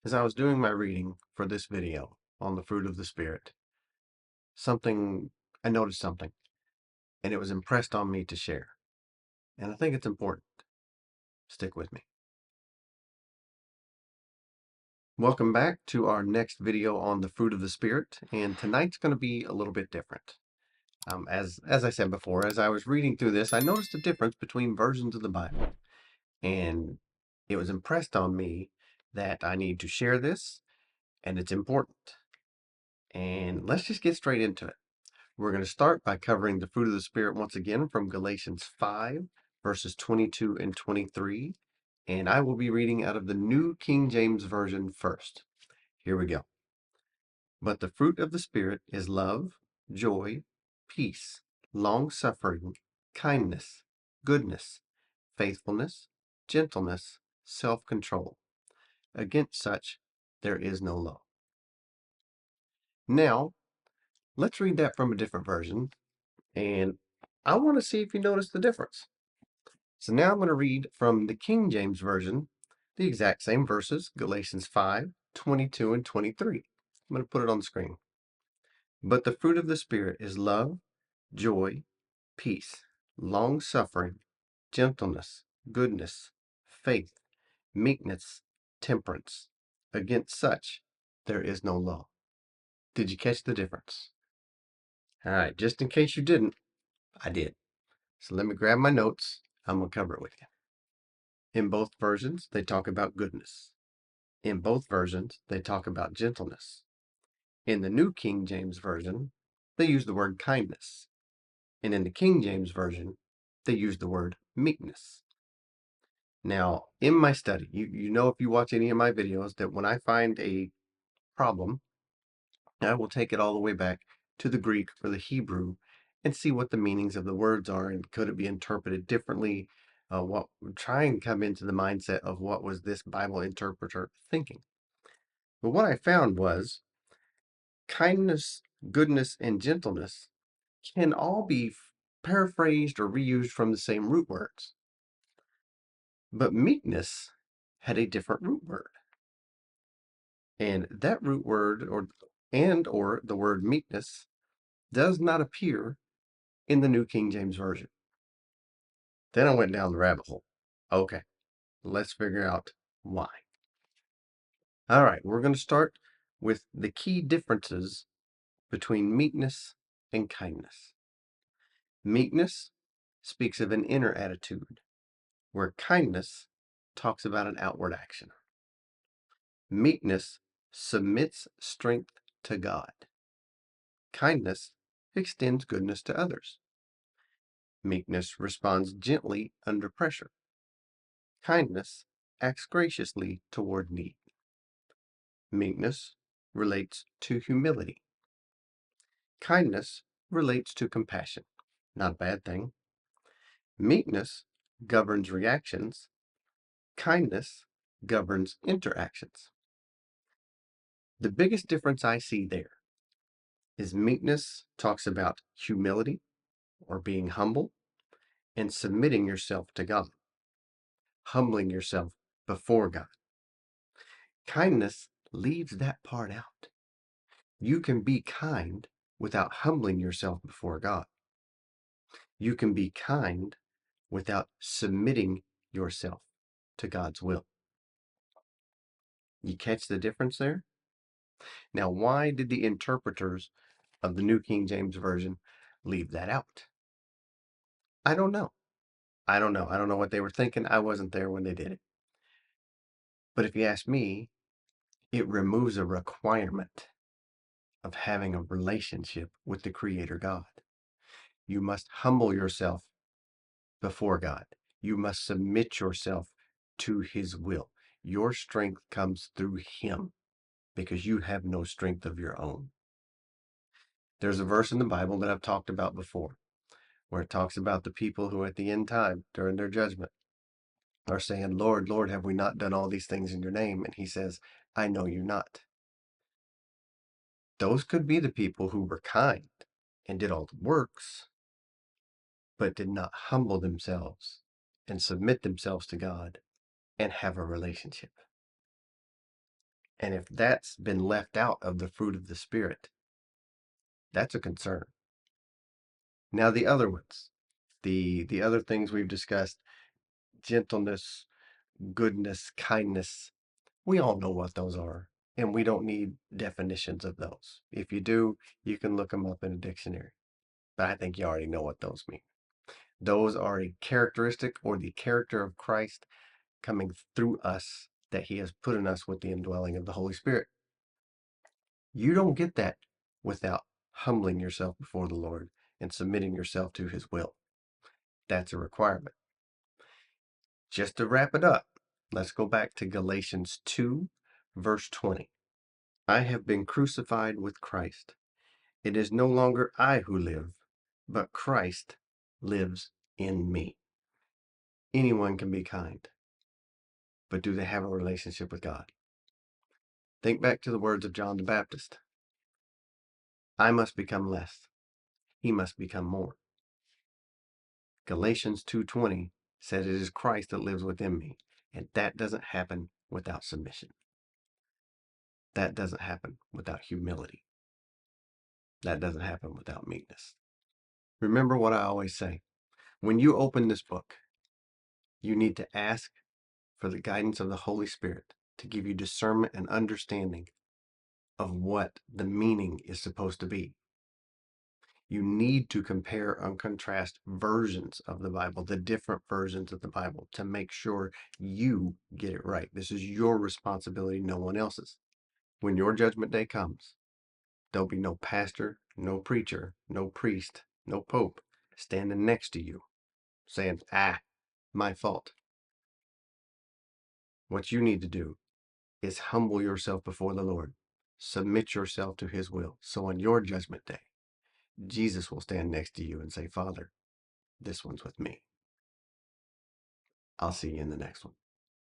As I was doing my reading for this video on the fruit of the Spirit, I noticed something, and it was impressed on me to share. And I think it's important. Stick with me. Welcome back to our next video on the fruit of the Spirit, and tonight's going to be a little bit different. As I said before, as I was reading through this, I noticed a difference between versions of the Bible, and it was impressed on me that I need to share this, and it's important. And let's just get straight into it. We're going to start by covering the fruit of the Spirit once again from Galatians 5, verses 22 and 23. And I will be reading out of the New King James Version first. Here we go. But the fruit of the Spirit is love, joy, peace, long-suffering, kindness, goodness, faithfulness, gentleness, self-control. Against such there is no law. Now, let's read that from a different version. And I want to see if you notice the difference. So now I'm going to read from the King James Version, the exact same verses, Galatians 5, 22 and 23. I'm going to put it on the screen. But the fruit of the Spirit is love, joy, peace, long-suffering, gentleness, goodness, faith, meekness, temperance. Against such there is no law. Did you catch the difference? All right, just in case you didn't, I did. So let me grab my notes. I'm going to cover it with you. In both versions, they talk about goodness. In both versions, they talk about gentleness. In the New King James Version, they use the word kindness. And in the King James Version, they use the word meekness. Now, in my study, you know if you watch any of my videos that when I find a problem, I will take it all the way back to the Greek or the Hebrew and see what the meanings of the words are and could it be interpreted differently. Try and come into the mindset of what was this Bible interpreter thinking. But what I found was kindness, goodness, and gentleness can all be paraphrased or reused from the same root words. But meekness had a different root word. And that root word or the word meekness does not appear in the New King James Version. Then I went down the rabbit hole. Okay, let's figure out why. All right, we're going to start with the key differences between meekness and kindness. Meekness speaks of an inner attitude, where kindness talks about an outward action. Meekness submits strength to God. Kindness extends goodness to others. Meekness responds gently under pressure. Kindness acts graciously toward need. Meekness relates to humility. Kindness relates to compassion. Not a bad thing. Meekness governs reactions. Kindness governs interactions. The biggest difference I see there is meekness talks about humility or being humble and submitting yourself to God, humbling yourself before God. Kindness leaves that part out. You can be kind without humbling yourself before God. You can be kind without submitting yourself to God's will. You catch the difference there? Now, why did the interpreters of the New King James Version leave that out? I don't know. I don't know. I don't know what they were thinking. I wasn't there when they did it. But if you ask me, it removes a requirement of having a relationship with the Creator God. You must humble yourself before God. You must submit yourself to His will. Your strength comes through Him because you have no strength of your own. There's a verse in the Bible that I've talked about before where it talks about the people who at the end time, during their judgment, are saying, Lord, Lord, have we not done all these things in your name? And He says, I know you not. Those could be the people who were kind and did all the works, but did not humble themselves and submit themselves to God and have a relationship. And if that's been left out of the fruit of the Spirit, that's a concern. Now, the other ones, the other things we've discussed, gentleness, goodness, kindness, we all know what those are, and we don't need definitions of those. If you do, you can look them up in a dictionary. But I think you already know what those mean. Those are a characteristic or the character of Christ coming through us that he has put in us with the indwelling of the Holy Spirit. You don't get that without humbling yourself before the Lord and submitting yourself to his will. That's a requirement. Just to wrap it up, let's go back to Galatians 2, verse 20. I have been crucified with Christ. It is no longer I who live, but Christ lives in me. Anyone can be kind, but do they have a relationship with God? Think back to the words of John the Baptist. I must become less. He must become more. Galatians 2:20 said it is Christ that lives within me, and that doesn't happen without submission. That doesn't happen without humility. That doesn't happen without meekness. Remember what I always say. When you open this book, you need to ask for the guidance of the Holy Spirit to give you discernment and understanding of what the meaning is supposed to be. You need to compare and contrast versions of the Bible, the different versions of the Bible, to make sure you get it right. This is your responsibility, no one else's. When your judgment day comes, there'll be no pastor, no preacher, no priest, no pope standing next to you saying, my fault. What you need to do is humble yourself before the Lord. Submit yourself to his will. So on your judgment day, Jesus will stand next to you and say, Father, this one's with me. I'll see you in the next one.